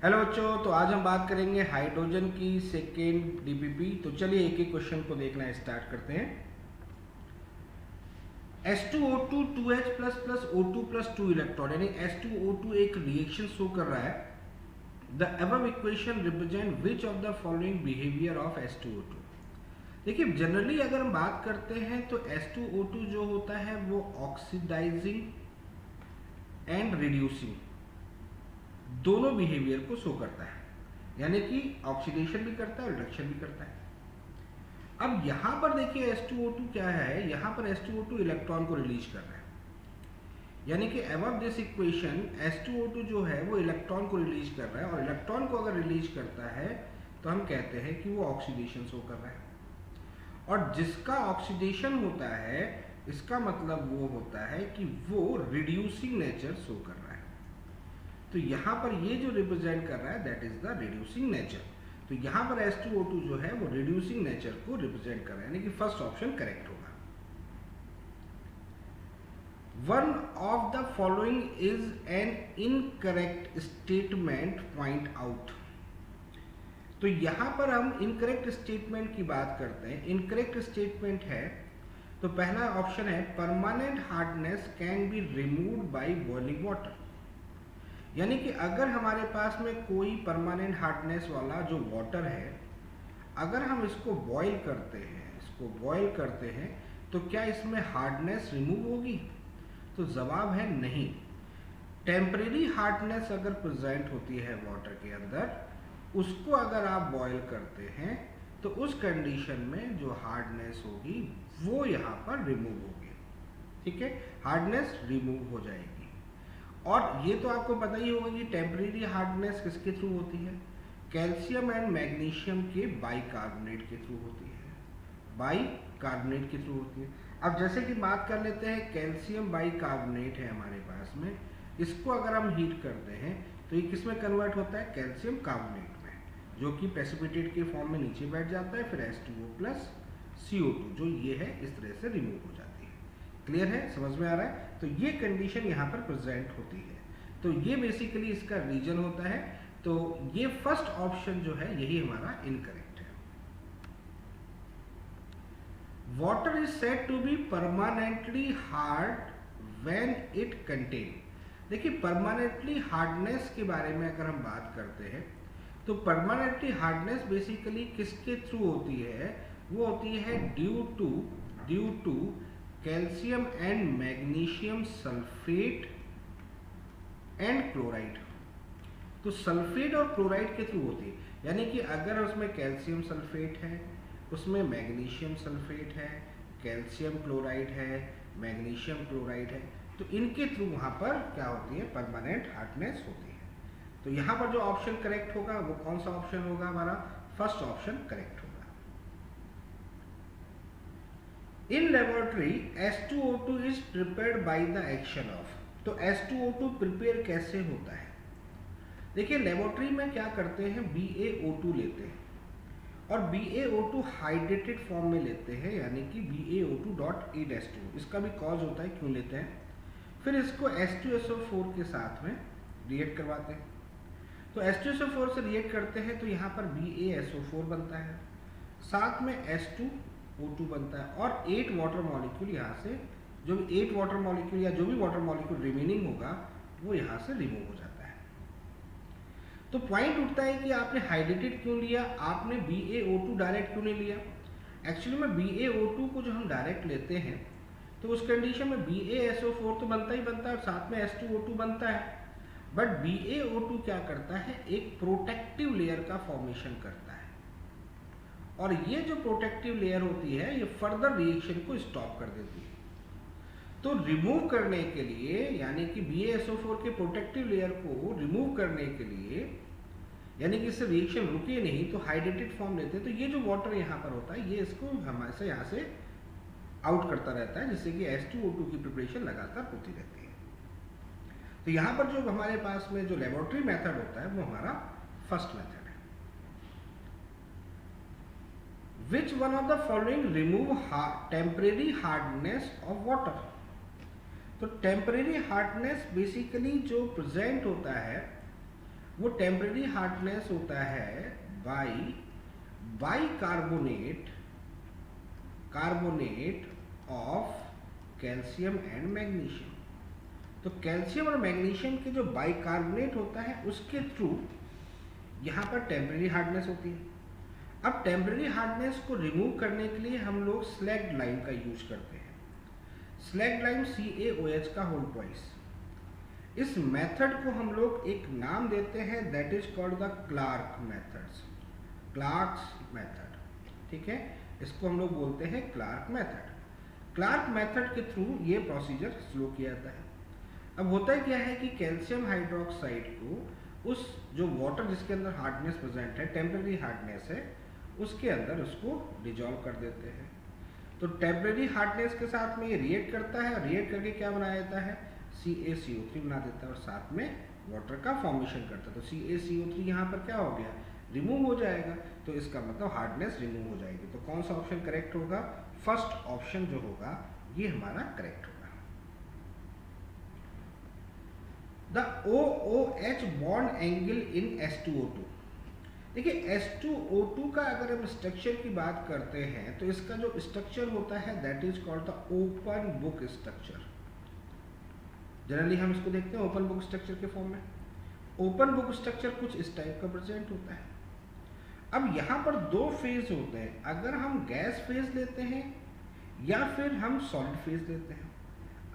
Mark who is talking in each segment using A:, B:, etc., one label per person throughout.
A: Hello बच्चों, तो आज हम बात करेंगे हाइड्रोजन की सेकेंड डीपीपी। तो चलिए एक एक क्वेश्चन को देखना स्टार्ट करते हैं। H2O2 2H plus plus O2 plus 2 electron यानी H2O2 एक रिएक्शन शो कर रहा है। The above equation represent which of the following behaviour of H2O2। देखिए जनरली अगर हम बात करते हैं तो H2O2 जो होता है वो ऑक्सीडाइजिंग एंड रिड्यूसिंग दोनों बिहेवियर को शो करता है, यानी कि ऑक्सीडेशन भी करता है और रिडक्शन भी करता है। अब यहां पर देखिए H2O2 क्या है, यहां पर H2O2 इलेक्ट्रॉन को रिलीज कर रहा है, यानी कि अबव दिस इक्वेशन H2O2 जो है वो इलेक्ट्रॉन को रिलीज कर रहा है, और इलेक्ट्रॉन को अगर रिलीज करता है तो हम कहते हैं कि वो ऑक्सीडेशन शो कर रहा है। और जिसका ऑक्सीडेशन होता है इसका मतलब वो होता है कि वो रिड्यूसिंग नेचर शो कर रहा है। तो यहाँ पर ये जो रिप्रेजेंट कर रहा है that is the reducing nature. तो यहाँ पर H2O2 जो है वो रिड्यूसिंग नेचर को रिप्रेजेंट कर रहा है, यानी कि फर्स्ट ऑप्शन करेक्ट होगा। One of the following is an incorrect statement point out. तो यहाँ पर हम इनकरेक्ट स्टेटमेंट की बात करते हैं। इनकरेक्ट स्टेटमेंट है तो पहला ऑप्शन है permanent hardness can be removed by boiling water, यानी कि अगर हमारे पास में कोई परमानेंट हार्डनेस वाला जो वाटर है, अगर हम इसको बॉईल करते हैं तो क्या इसमें हार्डनेस रिमूव होगी? तो जवाब है नहीं। टेम्परेरी हार्डनेस अगर प्रेजेंट होती है वाटर के अंदर, उसको अगर आप बॉईल करते हैं तो उस कंडीशन में जो हार्डनेस होगी वो यहाँ पर रिमूव होगी। ठीक है, हार्डनेस रिमूव हो जाएगी। और ये तो आपको पता ही होगा कि टेम्परेरी हार्डनेस किसके थ्रू होती है? कैल्शियम एंड मैग्नीशियम के बाइकार्बोनेट के थ्रू होती है, बाइकार्बोनेट के थ्रू होती है। अब जैसे कि बात कर लेते हैं, कैल्शियम बाइकार्बोनेट है हमारे पास में, इसको अगर हम हीट करते हैं तो ये किस में कन्वर्ट होता है? कैल्शियम कार्बोनेट में, जो कि प्रेसिपिटेट के फॉर्म में नीचे बैठ जाता है, फिर H2O प्लस CO2 जो ये है इस तरह से रिमूव हो जाती है। क्लियर है, समझ में आ रहा है? तो ये कंडीशन यहाँ पर प्रेजेंट होती है। तो ये बेसिकली इसका रीजन होता है। तो ये फर्स्ट ऑप्शन जो है यही हमारा इनकरेक्ट है। Water is said to be permanently hard when it contain. देखिए परमानेंटली हार्डनेस के बारे में अगर हम बात करते हैं तो परमानेंटली हार्डनेस बेसिकली किसके थ्रू होती है? वो होती है due to calcium and magnesium sulphate and chloride. तो सल्फेट और क्लोराइड के थ्रू होती है, यानी कि अगर उसमें कैल्शियम सल्फेट है, उसमें मैग्नीशियम सल्फेट है, कैल्शियम क्लोराइड है, मैग्नीशियम क्लोराइड है, तो इनके थ्रू वहां पर क्या होती है? परमानेंट हार्डनेस होती है। तो यहाँ पर जो ऑप्शन करेक्ट होगा वो कौन सा ऑप्शन होगा? हमारा फर्स्ट ऑप्शन करेक्ट होगा। In laboratory H2O2 is prepared by the action of. तो H2O2 प्रिपेयर कैसे होता है? देखिए लेबोरेटरी में क्या करते हैं, BaO2 लेते हैं और BaO2 हाइड्रेटेड फॉर्म में लेते हैं, यानी कि BaO2.8H2। इसका भी कॉज होता है क्यों लेते हैं। फिर इसको H2SO4 के साथ में रिएक्ट करवाते हैं। तो H2SO4 से रिएक्ट करते हैं तो यहाँ पर BaSO4 बनता है, साथ में H2O2 बनता है, और 8 वाटर मॉलिक्यूल यहाँ से, जो भी 8 वाटर मॉलिक्यूल या जो भी वाटर मॉलिक्यूल रिमेनिंग होगा वो यहाँ से रिमूव हो जाता है। तो पॉइंट उठता है कि आपने हाइड्रेटेड क्यों लिया, आपने BaO2 डायरेक्ट क्यों नहीं लिया? एक्चुअली में BaO2 को जो हम डायरेक्ट लेते हैं तो उस कंडीशन में BaSO4 तो बनता ही बनता है और साथ में H2O2 बनता है, बट BaO2 क्या करता है? एक प्रोटेक्टिव लेयर का फॉर्मेशन करता है, और ये जो प्रोटेक्टिव लेयर होती है ये फर्दर रिएक्शन को स्टॉप कर देती है। तो रिमूव करने के लिए, यानी कि BaSO4 के प्रोटेक्टिव लेयर को रिमूव करने के लिए, यानी कि इससे रिएक्शन रुके नहीं, तो हाइड्रेटेड फॉर्म लेते हैं। तो ये जो वाटर यहाँ पर होता है ये इसको हमारे से यहाँ से आउट करता रहता है, जिससे कि H2O2 की प्रिपरेशन लगातार होती रहती है। तो यहाँ पर जो हमारे पास में जो लेबोरेटरी मेथड होता है वो हमारा फर्स्ट मेथड है। Which one of the following remove temporary hardness of water. तो टेम्परेरी हार्डनेस बेसिकली जो प्रेजेंट होता है वो टेम्परेरी हार्डनेस होता है by carbonate of calcium and magnesium. तो कैल्शियम और मैग्नीशियम के जो बाइकार्बोनेट होता है उसके थ्रू यहाँ पर टेम्परेरी हार्डनेस होती है। अब टेम्परेरी हार्डनेस को रिमूव करने के लिए हम लोग स्लैग्ड लाइम का यूज करते हैं। स्लैग्ड लाइम CaOH का होल ट्वाइस। इस मेथड को हम लोग एक नाम देते हैं, that is called the Clark's method. ठीक है, इसको हम लोग बोलते हैं क्लार्क मेथड। क्लार्क मेथड के थ्रू ये प्रोसीजर स्लो किया जाता है। अब होता क्या है कि कैल्शियम हाइड्रोक्साइड को उस जो वाटर जिसके अंदर हार्डनेस प्रेजेंट है, टेम्परेरी हार्डनेस है, उसके अंदर उसको डिजोल्व कर देते हैं। तो टेम्परेरी हार्डनेस के साथ में ये रिएक्ट करता है, और रिएक्ट करके क्या बना देता है, CaCO3 बना देता है, और साथ में वाटर का फॉर्मेशन करता है। तो CaCO3 यहाँ पर क्या हो गया, रिमूव हो जाएगा। तो इसका मतलब हार्डनेस रिमूव हो जाएगी। तो कौन सा ऑप्शन करेक्ट होगा, फर्स्ट ऑप्शन जो होगा ये हमारा करेक्ट होगा। The OOH bond angle in H2O2। देखिए H2O2 का अगर हम स्ट्रक्चर की बात करते हैं तो इसका जो स्ट्रक्चर होता है that is called the open book structure. Generally हम इसको देखते हैं ओपन बुक स्ट्रक्चर के फॉर्म में। ओपन बुक स्ट्रक्चर कुछ इस टाइप का प्रेजेंट होता है। अब यहाँ पर दो फेज होते हैं, अगर हम गैस फेज लेते हैं या फिर हम सॉलिड फेज लेते हैं।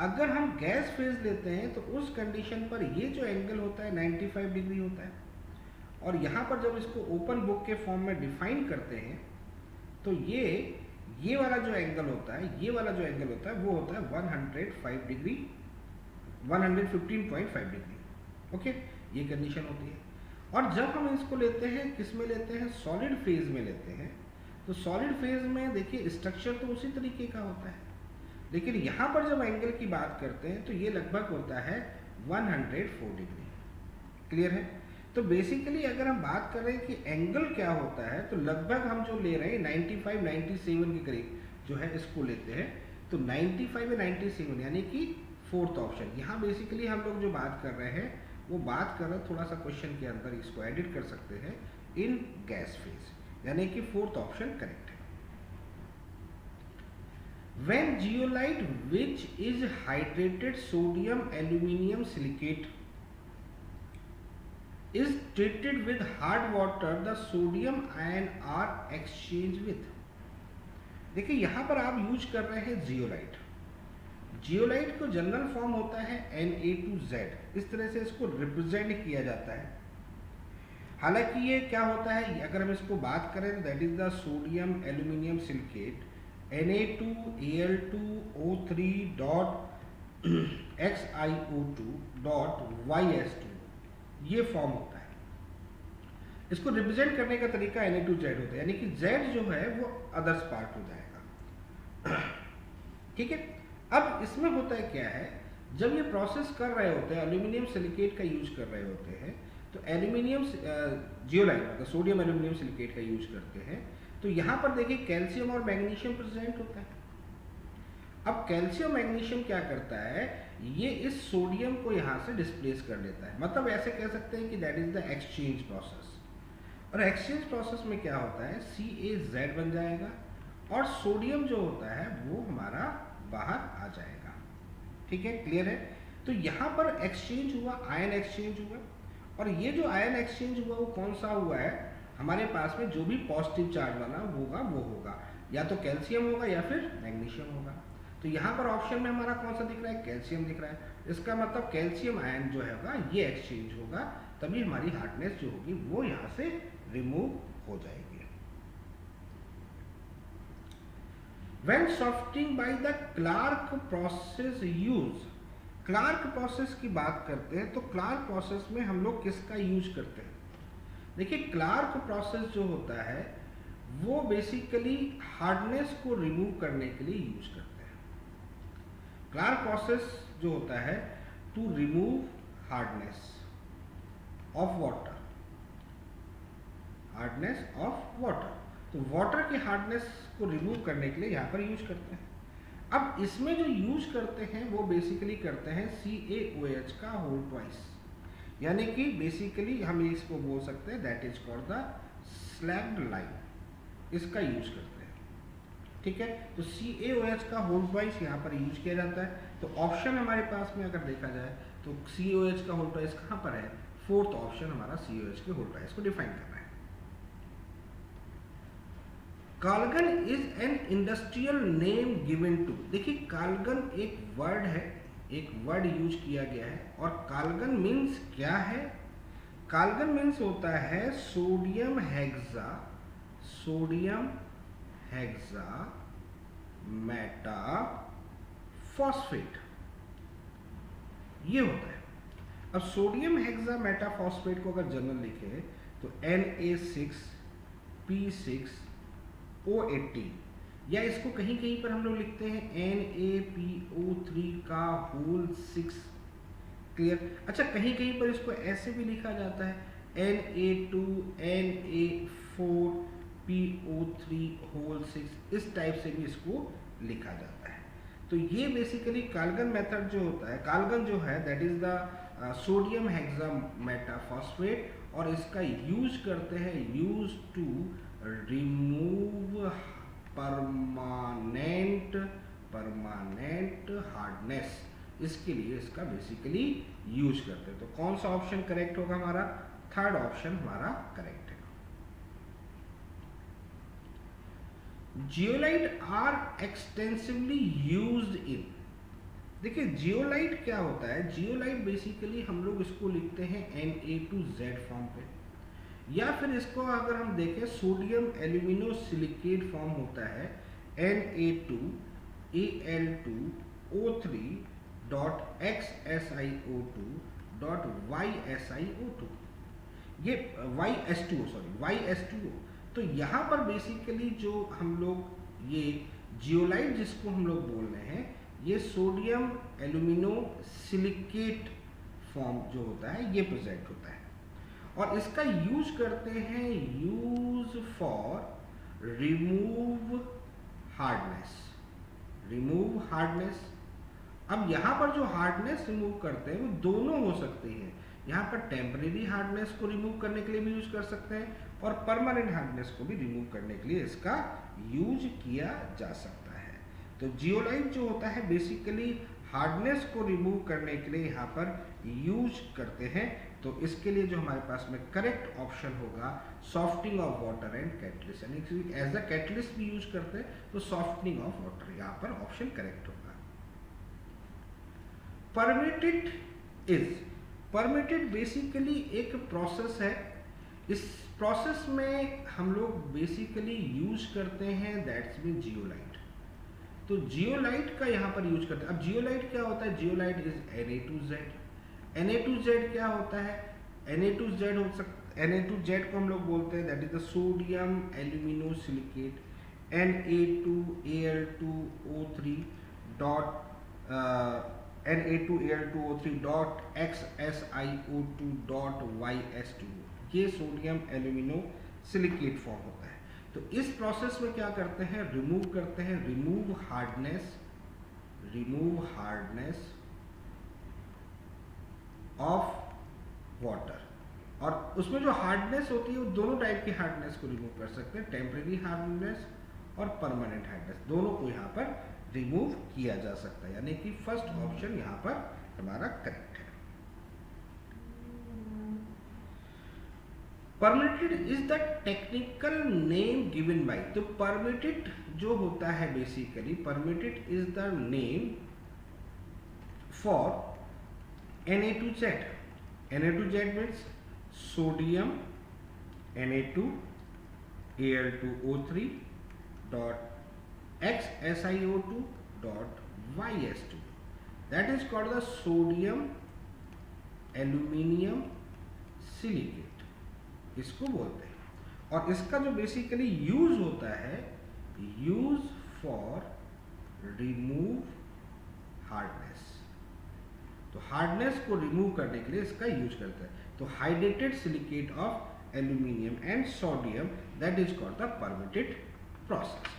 A: अगर हम गैस फेज लेते हैं तो उस कंडीशन पर ये जो एंगल होता है 95 डिग्री होता है, और यहाँ पर जब इसको ओपन बुक के फॉर्म में डिफाइन करते हैं तो ये वाला जो एंगल होता है, ये वाला जो एंगल होता है वो होता है 105 डिग्री, 115.5 डिग्री। ओके, ये कंडीशन होती है। और जब हम इसको लेते हैं, किस में लेते हैं, सॉलिड फेज में लेते हैं, तो सॉलिड फेज में देखिए स्ट्रक्चर तो उसी तरीके का होता है, लेकिन यहाँ पर जब एंगल की बात करते हैं तो ये लगभग होता है 104 डिग्री। क्लियर है। तो बेसिकली अगर हम बात कर रहे हैं कि एंगल क्या होता है, तो लगभग हम जो ले रहे हैं 95 97 के करीब जो है इसको लेते हैं। तो 95 या 97 यानी कि फोर्थ ऑप्शन। यहाँ बेसिकली हम लोग जो बात कर रहे हैं वो बात कर रहे हैं, थोड़ा सा क्वेश्चन के अंदर इसको एडिट कर सकते हैं, इन गैस फेज, यानी कि फोर्थ ऑप्शन करेक्ट है। When zeolite which is hydrated sodium aluminium silicate is treated with hard water, the sodium ion are exchanged with। देखिए यहाँ पर आप यूज कर रहे हैं जियोलाइट। जियोलाइट को जनरल फॉर्म होता है Na2Z, इस तरह से इसको रिप्रेजेंट किया जाता है। हालांकि ये क्या होता है, अगर हम इसको बात करें तो that is the sodium aluminium silicate Na2Al2O3.XiO2.YS2, ये फॉर्म होता है। इसको रिप्रेजेंट करने का तरीका Na2Z होता है, यानी कि Z जो है वो अदर्स पार्ट हो जाएगा। ठीक है। अब इसमें होता है क्या है, जब ये प्रोसेस कर रहे होते हैं, एल्यूमिनियम सिलिकेट का यूज कर रहे होते हैं, तो एल्यूमिनियम जियोलाइट मतलब सोडियम एल्यूमिनियम सिलिकेट का यूज करते हैं, तो यहाँ पर देखिए कैल्शियम और मैग्नीशियम प्रेजेंट होता है। अब कैल्शियम मैग्नीशियम क्या करता है, ये इस सोडियम को यहाँ से डिस्प्लेस कर लेता है। मतलब ऐसे कह सकते हैं कि that is the exchange process. और एक्सचेंज प्रोसेस में क्या होता है, CaZ बन जाएगा और सोडियम जो होता है वो हमारा बाहर आ जाएगा। ठीक है, क्लियर है। तो यहाँ पर एक्सचेंज हुआ, आयन एक्सचेंज हुआ, और ये जो आयन एक्सचेंज हुआ वो कौन सा हुआ है, हमारे पास में जो भी पॉजिटिव चार्ज वाला होगा वो होगा, या तो कैल्शियम होगा या फिर मैग्नीशियम होगा। तो यहाँ पर ऑप्शन में हमारा कौन सा दिख रहा है, कैल्शियम दिख रहा है। इसका मतलब कैल्शियम आयन जो होगा ये एक्सचेंज होगा, तभी हमारी हार्डनेस जो होगी वो यहाँ से रिमूव हो जाएगी। When softening by the Clark process use, Clark process की बात करते हैं तो क्लार्क प्रोसेस में हम लोग किसका यूज करते हैं। देखिए क्लार्क प्रोसेस जो होता है वो बेसिकली हार्डनेस को रिमूव करने के लिए यूज करते हैं। क्लार्क प्रोसेस जो होता है to remove hardness of water, hardness of water, तो वाटर की हार्डनेस को रिमूव करने के लिए यहाँ पर यूज करते हैं। अब इसमें जो यूज करते हैं वो बेसिकली करते हैं CaOH का होल ट्वाइस। यानी कि बेसिकली हम इसको बोल सकते हैं that is called the slagged lime, इसका यूज करते हैं। ठीक है, तो CaOH का होल ट्वाइस यहाँ पर यूज किया जाता है। तो ऑप्शन हमारे पास में अगर देखा जाए तो CaOH का होल ट्वाइस कहाँ पर है, फोर्थ ऑप्शन हमारा CaOH के होल ट्वाइस को डिफाइन कर रहा है। Calgon is an industrial name given to, देखिए काल्गन एक वर्ड है, एक वर्ड यूज किया गया है। और काल्गन मीन्स क्या है, काल्गन मीन्स होता है sodium hexa, sodium hexa Meta phosphate, ये होता है। अब सोडियम हेक्सा मेटा फॉस्फेट को अगर जनरल लिखे तो Na6P6O18, या इसको कहीं कहीं पर हम लोग लिखते हैं NaPO3 का होल 6। क्लियर। अच्छा, कहीं कहीं पर इसको ऐसे भी लिखा जाता है Na2Na4PO3 होल 6, इस टाइप से भी इसको लिखा जाता है। तो ये बेसिकली काल्गन मेथड जो होता है, काल्गन जो है that is the sodium hexa metaphosphate, और इसका यूज करते हैं use to remove permanent hardness, इसके लिए इसका बेसिकली यूज करते हैं। तो कौन सा ऑप्शन करेक्ट होगा हमारा, थर्ड ऑप्शन हमारा करेक्ट है। Zeolite are extensively used in, देखिए जियोलाइट क्या होता है, जियोलाइट बेसिकली हम लोग इसको लिखते हैं Na2Z फॉर्म पे, या फिर इसको अगर हम देखें सोडियम एल्यूमिनो सिलिकेट फॉर्म होता है Na2Al2O3.XSiO2.YSiO2, ये YS2O। तो यहाँ पर बेसिकली जो हम लोग ये जियोलाइट जिसको हम लोग बोल रहे हैं, ये सोडियम एल्यूमिनो सिलिकेट फॉर्म जो होता है ये प्रेजेंट होता है, और इसका यूज करते हैं यूज फॉर रिमूव हार्डनेस। अब यहाँ पर जो हार्डनेस रिमूव करते हैं वो दोनों हो सकते हैं, यहाँ पर टेम्परेरी हार्डनेस को रिमूव करने के लिए भी यूज कर सकते हैं, और परमानेंट हार्डनेस को भी रिमूव करने के लिए इसका यूज किया जा सकता है। तो जियोलाइट जो होता है बेसिकली हार्डनेस को रिमूव करने के लिए यहाँ पर यूज करते हैं। तो इसके लिए जो हमारे पास में करेक्ट ऑप्शन होगा softening of water and catalyst, यानी एज अ कैटलिस्ट भी यूज करते हैं, तो सॉफ्टनिंग ऑफ वाटर यहाँ पर ऑप्शन करेक्ट होगा। परमिटेड बेसिकली एक प्रोसेस है, इस प्रोसेस में हम लोग बेसिकली यूज करते हैं दैट्स मीन जियोलाइट। तो जियोलाइट का यहाँ पर यूज करते हैं। अब जियोलाइट क्या होता है, जियोलाइट इज Na2Z। Na2Z क्या होता है, Na2Z हो सकता, Na2Z को हम लोग बोलते हैं that is the sodium alumino silicate Na2Al2O3.XSiO2.YS2, ये सोडियम एल्यूमिनो सिलिकेट फॉर्म होता है। तो इस प्रोसेस में क्या करते हैं, रिमूव करते हैं, रिमूव हार्डनेस ऑफ वाटर, और उसमें जो हार्डनेस होती है वो दोनों टाइप की हार्डनेस को रिमूव कर सकते हैं, टेम्परेरी हार्डनेस और परमानेंट हार्डनेस, दोनों को यहाँ पर रिमूव किया जा सकता है, यानी कि फर्स्ट ऑप्शन यहाँ पर हमारा करेक्ट है। Permitted is the technical name given by, तो परमिटेड जो होता है basically, permitted is the name for Na2Z। Na2Z means sodium Na2Al2O3.XSiO2.YS2, that is called the sodium aluminium silicate, इसको बोलते हैं। और इसका जो बेसिकली यूज होता है, यूज फॉर रिमूव हार्डनेस, तो हार्डनेस को रिमूव करने के लिए इसका यूज करते हैं। तो hydrated silicate of aluminium and sodium, that is called the permitted process.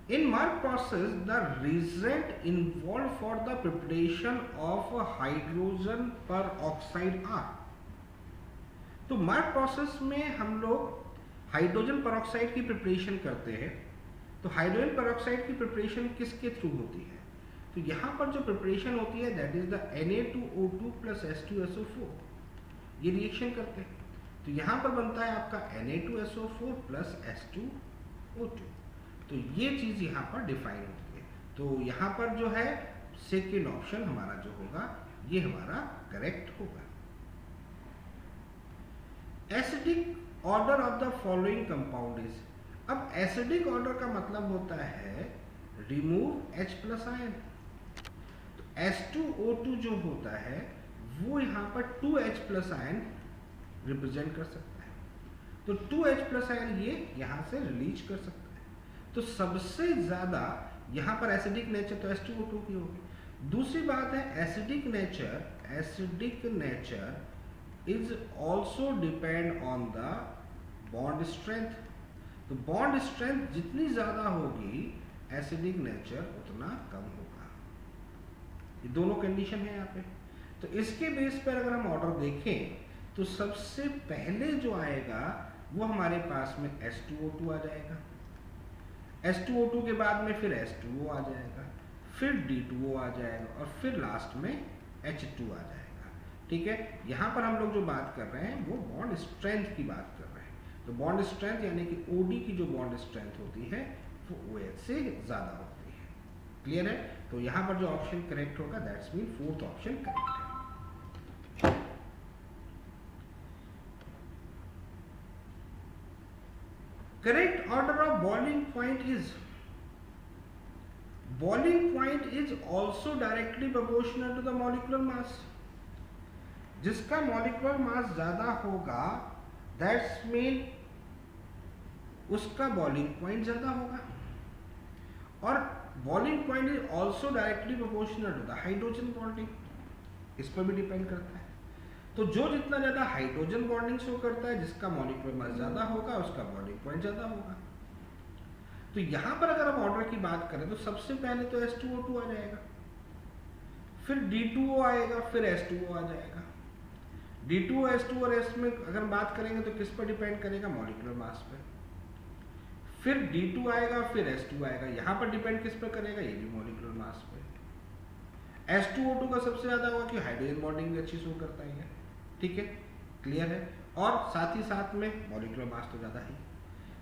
A: In Mark process, the reagent involved for the preparation of hydrogen peroxide are. तो मार्क प्रोसेस में हम लोग हाइड्रोजन पेरोक्साइड की प्रिपरेशन करते हैं। तो हाइड्रोजन पेरोक्साइड की preparation किसके थ्रू होती है? तो यहाँ पर जो प्रिपरेशन होती है that is the Na2O2 plus H2SO4, ये रिएक्शन करते हैं। तो यहाँ पर बनता है आपका Na2SO4 प्लस H2O2। तो ये चीज यहाँ पर डिफाइन होती है। तो यहाँ पर जो है सेकेंड ऑप्शन हमारा जो होगा ये हमारा करेक्ट होगा। Acidic order of the following compound is. अब एसिडिक ऑर्डर का मतलब होता है रिमूव H प्लस आयन। तो H2O2 जो होता है वो यहाँ पर 2H प्लस आयन रिप्रेजेंट कर सकता है। तो 2H प्लस आयन ये यहाँ से रिलीज कर सकता है। तो सबसे ज्यादा यहाँ पर एसिडिक नेचर तो H2O2 की होगी। दूसरी बात है acidic nature is also depend on the bond strength. तो बॉन्ड स्ट्रेंथ जितनी ज्यादा होगी एसिडिक नेचर उतना कम होगा। ये दोनों कंडीशन है यहाँ पे। तो इसके बेस पर अगर हम ऑर्डर देखें तो सबसे पहले जो आएगा वो हमारे पास में H2O2 आ जाएगा। H2O2 के बाद में फिर H2O आ जाएगा, फिर D2O आ जाएगा और फिर लास्ट में H2 आ जाएगा। ठीक है, यहाँ पर हम लोग जो बात कर रहे हैं वो बॉन्ड स्ट्रेंथ की बात कर रहे हैं। तो बॉन्ड स्ट्रेंथ यानी कि OD की जो बॉन्ड स्ट्रेंथ होती है वो OH से ज़्यादा होती है। क्लियर है? तो यहाँ पर जो ऑप्शन करेक्ट होगा that's mean fourth option correct है। Correct order of boiling point is also directly proportional to the molecular mass. जिसका molecular mass ज्यादा होगा that's mean उसका boiling point ज्यादा होगा। और boiling point is also directly proportional to the hydrogen bonding, इस पर भी डिपेंड करता है। तो जो जितना ज्यादा हाइड्रोजन बॉन्डिंग शो करता है जिसका मॉलिक्यूलर मास ज्यादा होगा उसका बॉन्डिंग पॉइंट ज्यादा होगा। तो यहां पर अगर हम ऑर्डर की बात करें तो सबसे पहले तो H2O2 आ जाएगा, फिर D2O आएगा, फिर H2O आ जाएगा। D2O, H2O और S में अगर हम बात करेंगे तो किस पर डिपेंड करेगा? मॉलिक्यूलर मास पे। फिर D2 आएगा, फिर H2 आएगा। यहाँ पर डिपेंड किस पर करेगा? ये भी मॉलिक्यूलर मास पे। H2O2 का सबसे ज्यादा होगा कि हाइड्रोजन बॉन्डिंग भी अच्छी शो करता है। ठीक है, क्लियर है? और साथ ही साथ में मॉलिक्यूलर मास तो ज्यादा है।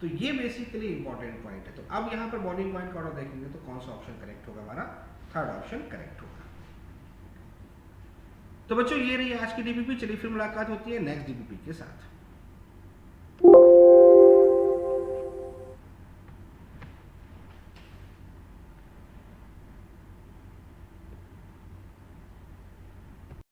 A: तो ये बेसिकली इंपॉर्टेंट पॉइंट है। तो अब यहाँ पर बॉइलिंग पॉइंट का ऑर्डर देखेंगे तो कौन सा ऑप्शन करेक्ट होगा? हमारा थर्ड ऑप्शन करेक्ट होगा। तो बच्चों ये रही आज की डीबीपी। चलिए फिर मुलाकात होती है नेक्स्ट डीबीपी के साथ।